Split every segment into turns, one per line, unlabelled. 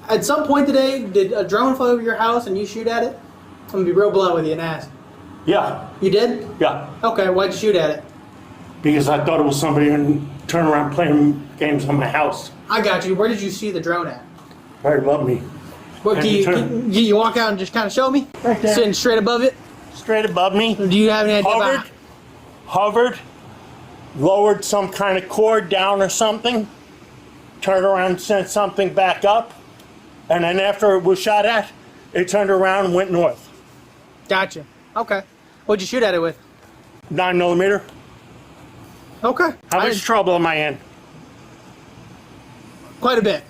At some point today, did a drone fly over your house and you shoot at it? I'm gonna be real blunt with you and ask.
Yeah.
You did?
Yeah.
Okay, why'd you shoot at it?
Because I thought it was somebody and turn around playing games on my house.
I got you. Where did you see the drone at?
Right above me.
What, can you walk out and just kind of show me?
Right there.
Sitting straight above it?
Straight above me.
Do you have any idea about
Hovered, lowered some kind of cord down or something, turned around, sent something back up, and then after it was shot at, it turned around and went north.
Gotcha. Okay. What'd you shoot at it with?
9mm.
Okay.
How much trouble am I in?
Quite a bit.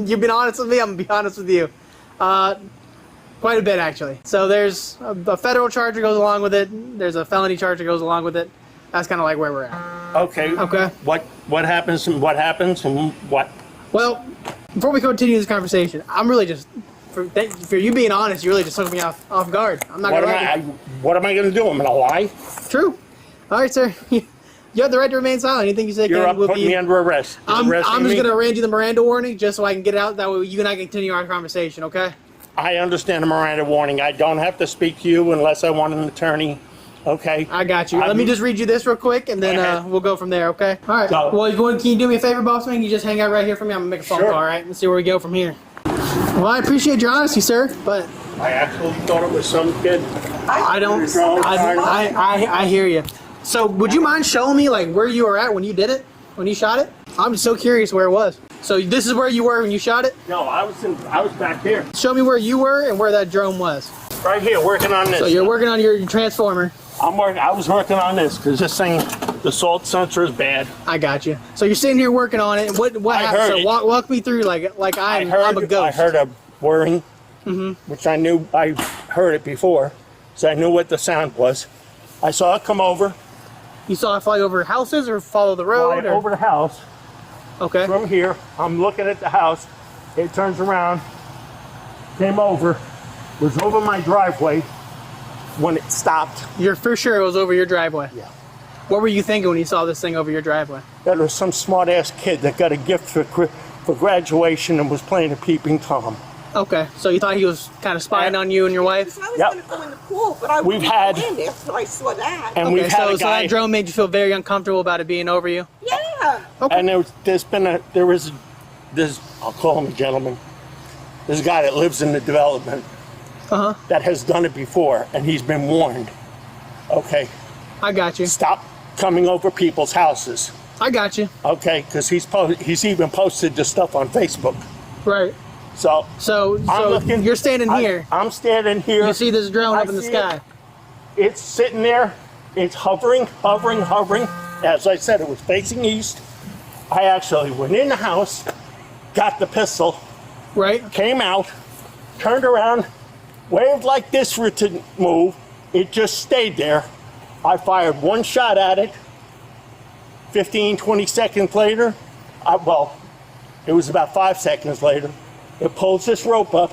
You've been honest with me, I'm gonna be honest with you. Quite a bit, actually. So there's a federal charge that goes along with it. There's a felony charge that goes along with it. That's kind of like where we're at.
Okay.
Okay.
What happens and what?
Well, before we continue this conversation, I'm really just, for you being honest, you really just took me off guard. I'm not
What
gonna
am
lie.
what am I going to do? I'm going to lie?
True. All right, sir. You have the right to remain silent. Anything you say
You're up
will
putting
be.
me under arrest.
I'm
Arresting
just
me?
gonna arrange you the Miranda warning just so I can get it out. That way you and I can continue our conversation. Okay?
I understand the Miranda warning. I don't have to speak to you unless I want an attorney. Okay?
I got you. Let me just read you this real quick, and then we'll go from there. Okay? All right.
Go.
Well, can you do me a favor, boss man? Can you just hang out right here for me? I'm gonna make a phone
Sure.
call. All right? Let's see where we go from here. Well, I appreciate your honesty, sir, but
I actually thought it was some kid.
I don't. I hear you. So, would you mind showing me like where you were at when you did it, when you shot it? I'm just so curious where it was. So this is where you were when you shot it?
No, I was back there.
Show me where you were and where that drone was.
Right here, working on this.
So you're working on your transformer.
I was working on this because this thing, the salt sensor is bad.
I got you. So you're sitting here working on it. What
I
happened?
heard
So
it.
walk me through like I'm a ghost.
I heard a whirring, which I knew. I heard it before, so I knew what the sound was. I saw it come over,
You saw it fly over houses or follow the road?
fly over the house.
Okay.
From here, I'm looking at the house. It turns around, came over, was over my driveway when it stopped.
You're for sure it was over your driveway.
Yeah.
What were you thinking when you saw this thing over your driveway?
That was some smart-ass kid that got a gift for graduation and was playing a peeping Tom.
Okay. So you thought he was kind of spying on you and your wife?
I was
Yep.
going to go in the pool, but I
We've
wouldn't
had-
go in there until I saw that.
And
Okay.
we've had
So
a guy.
that drone made you feel very uncomfortable about it being over you?
Yeah.
Okay.
And there was this, I'll call him a gentleman, this guy that lives in the development that has done it before, and he's been warned. Okay,
I got you.
stop coming over people's houses.
I got you.
Okay, because he's even posted this stuff on Facebook.
Right.
So
So
I'm looking.
you're standing here.
I'm standing here.
You see this drone
I
up in the
see
sky.
It's sitting there. It's hovering. As I said, it was facing east. I actually went in the house, got the pistol,
Right?
came out, turned around, waved like this for it to move. It just stayed there. I fired one shot at it. 15, 20 seconds later, it was about 5 seconds later, it pulls this rope up.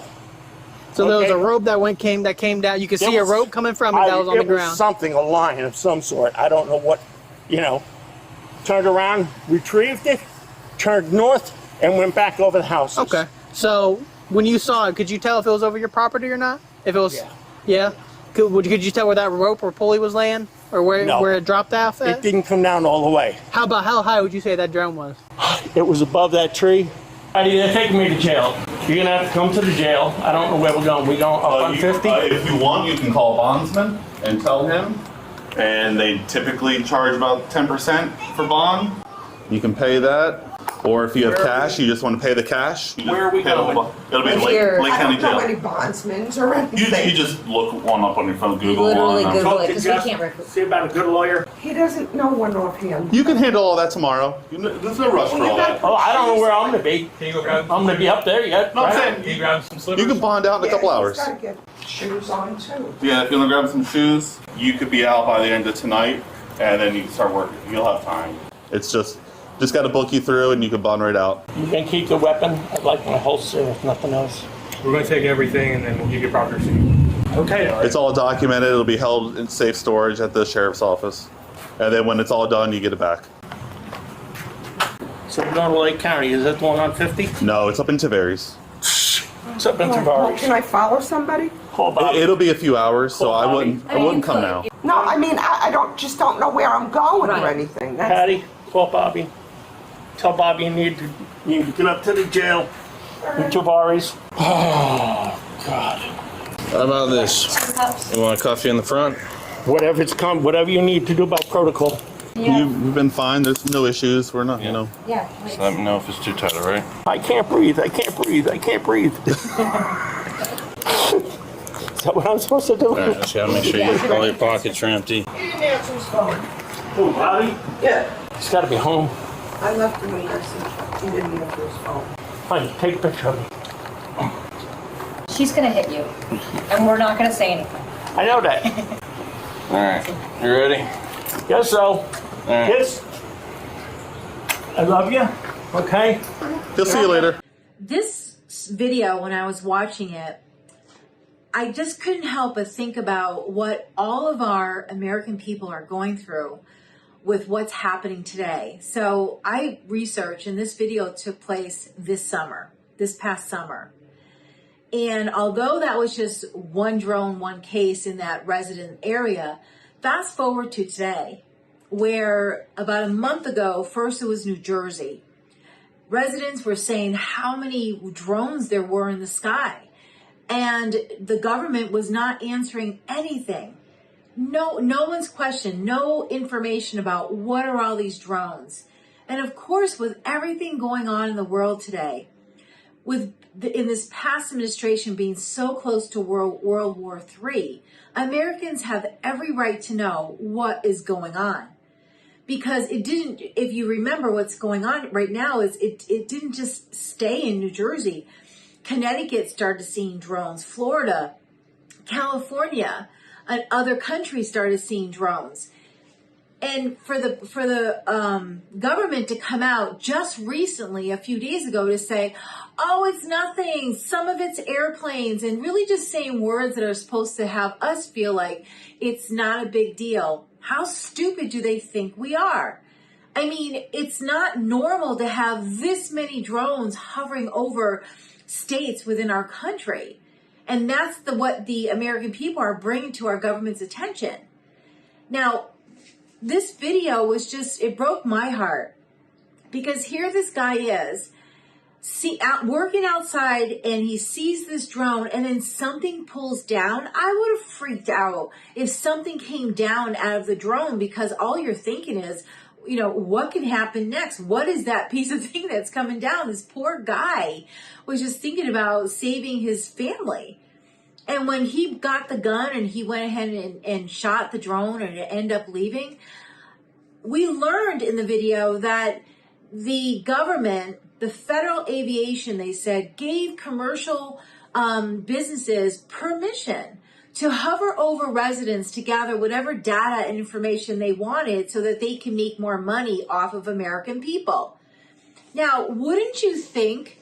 So there was
Okay.
a rope that came down. You could see
It
a
was-
rope coming from it that was on the
It was
ground.
something, a line of some sort. I don't know what, Turned around, retrieved it, turned north, and went back over the houses.
Okay. So when you saw it, could you tell if it was over your property or not? If it was,
Yeah.
Could you tell where that rope or pulley was laying, or where
No.
it dropped off
It
at?
didn't come down all the way.
How high would you say that drone was?
It was above that tree. They're taking me to jail. You're gonna have to come to the jail. I don't know where we're going. We going up on 50?
If you want, you can call a bondsman and tell him, and they typically charge about 10% for bond. You can pay that, or if you have cash, you just want to pay the cash. you just
Where are we
pay the-
going?
It'll be
Here,
Lake
I
County
don't know
Jail.
any bondsmen or
You
anything.
just look one up on your phone, Google
Literally
one.
Google
Talk
it,
to
'cause we
Jeff,
can't record.
see about a good lawyer.
He doesn't know one offhand.
You can handle all that tomorrow. There's no rush for all that.
Oh, I don't know where I'm gonna be.
Can you go grab?
I'm gonna be up there yet.
No, I'm
right?
saying,
Can you grab some slippers?
you can bond out in a couple hours.
He's got to get shoes on too.
Yeah, if you want to grab some shoes, you could be out by the end of tonight, and then you can start working. You'll have time. It's just got to book you through, and you can bond right out.
You can keep the weapon. I'd like my holster if nothing else.
We're going to take everything and then we'll give you a proper receipt.
Okay.
It's all documented. It'll be held in safe storage at the sheriff's office. And then when it's all done, you get it back.
So we're going to Lake County. Is that the one on 50?
No, it's up in Tavares.
It's up in
Well,
Tavares.
can I follow somebody?
Call Bobby.
It'll be a few hours, so I wouldn't come now.
No, I mean, I don't know where I'm going or
Right.
anything. That's,
Patty, call Bobby. Tell Bobby you need to get up to the jail in Tavares. Oh, God.
How about this? You want a coffee in the front?
Whatever you need to do about protocol.
You've been fine. There's no issues. We're not, you know.
Yeah.
Just let me know if it's too tight, all right?
I can't breathe. I can't breathe. I can't breathe. Is that what I'm supposed to do?
All right, just gotta make sure all your pockets are empty.
He didn't answer his phone.
Who, Bobby?
Yeah.
He's got to be home.
I left him a message. He didn't answer his phone.
Honey, take a picture of me.
She's gonna hit you, and we're not gonna say anything.
I know that.
All right, you ready?
Guess so.
All right.
Kiss. I love you. Okay?
He'll see you later.
This video, when I was watching it, I just couldn't help but think about what all of our American people are going through with what's happening today. So I researched, and this video took place this past summer. And although that was just one drone, one case in that resident area, fast forward to today, where about a month ago, first it was New Jersey. Residents were saying how many drones there were in the sky, and the government was not answering anything. No one's questioned, no information about what are all these drones. And of course, with everything going on in the world today, in this past administration being so close to World War III, Americans have every right to know what is going on. Because it didn't, if you remember what's going on right now, is it didn't just stay in New Jersey. Connecticut started seeing drones, Florida, California, and other countries started seeing drones. And for the government to come out just recently, a few days ago, to say, oh, it's nothing, some of it's airplanes, and really just saying words that are supposed to have us feel like it's not a big deal. How stupid do they think we are? I mean, it's not normal to have this many drones hovering over states within our country. And that's what the American people are bringing to our government's attention. Now, this video was it broke my heart, because here this guy is working outside, and he sees this drone, and then something pulls down. I would have freaked out if something came down out of the drone, because all you're thinking is, what can happen next? What is that piece of thing that's coming down? This poor guy was just thinking about saving his family. And when he got the gun and he went ahead and shot the drone and it ended up leaving, we learned in the video that the government, the Federal Aviation, they said, gave commercial businesses permission to hover over residents to gather whatever data and information they wanted so that they can make more money off of American people. Now, wouldn't you think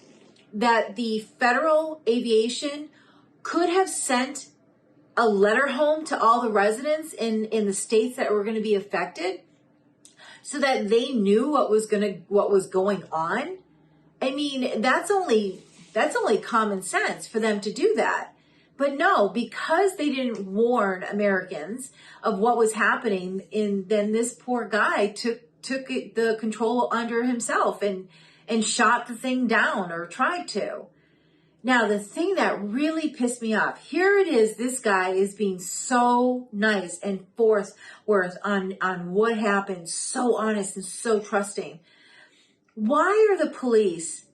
that the Federal Aviation could have sent a letter home to all the residents in the states that were going to be affected so that they knew what was going on? I mean, that's only common sense for them to do that. But no, because they didn't warn Americans of what was happening, then this poor guy took the control under himself and shot the thing down, or tried to. Now, the thing that really pissed me off, here it is, this guy is being so nice and forthwith on what happened, so honest and so trusting. Why are the police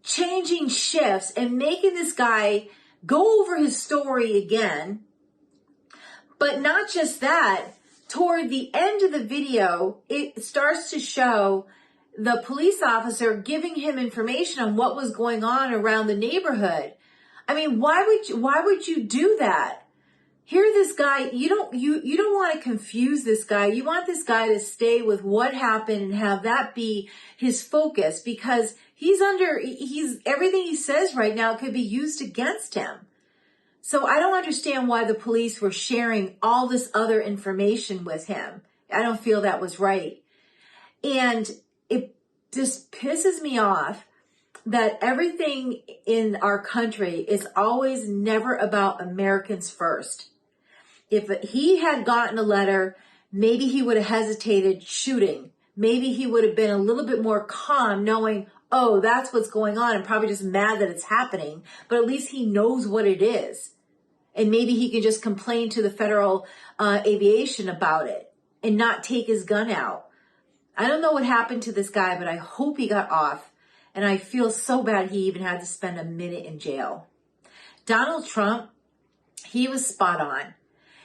changing shifts and making this guy go over his story again? But not just that, toward the end of the video, it starts to show the police officer giving him information on what was going on around the neighborhood. I mean, why would you do that? Here, this guy, you don't want to confuse this guy. You want this guy to stay with what happened and have that be his focus, because everything he says right now could be used against him. So I don't understand why the police were sharing all this other information with him. I don't feel that was right. And just pisses me off that everything in our country is always never about Americans first. If he had gotten a letter, maybe he would have hesitated shooting. Maybe he would have been a little bit more calm knowing, oh, that's what's going on, and probably just mad that it's happening. But at least he knows what it is. And maybe he can just complain to the federal aviation about it and not take his gun out. I don't know what happened to this guy, but I hope he got off. And I feel so bad he even had to spend a minute in jail. Donald Trump, he was spot on.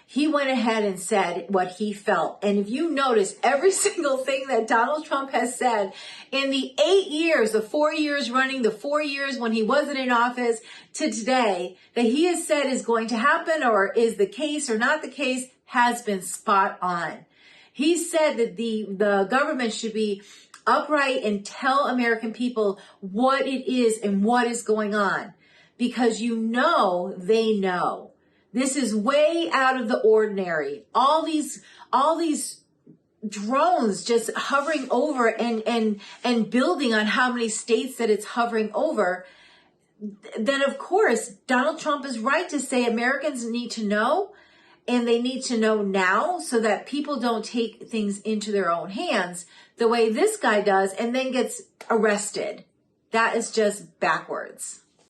He went ahead and said what he felt. And if you notice, every single thing that Donald Trump has said in the 8 years, the 4 years running, the 4 years when he wasn't in office to today, that he has said is going to happen or is the case or not the case, has been spot on. He said that the government should be upright and tell American people what it is and what is going on. Because you know they know. This is way out of the ordinary. All these drones just hovering over and building on how many states that it's hovering over. Then of course, Donald Trump is right to say Americans need to know, and they need to know now so that people don't take things into their own hands the way this guy does and then gets arrested. That is just backwards.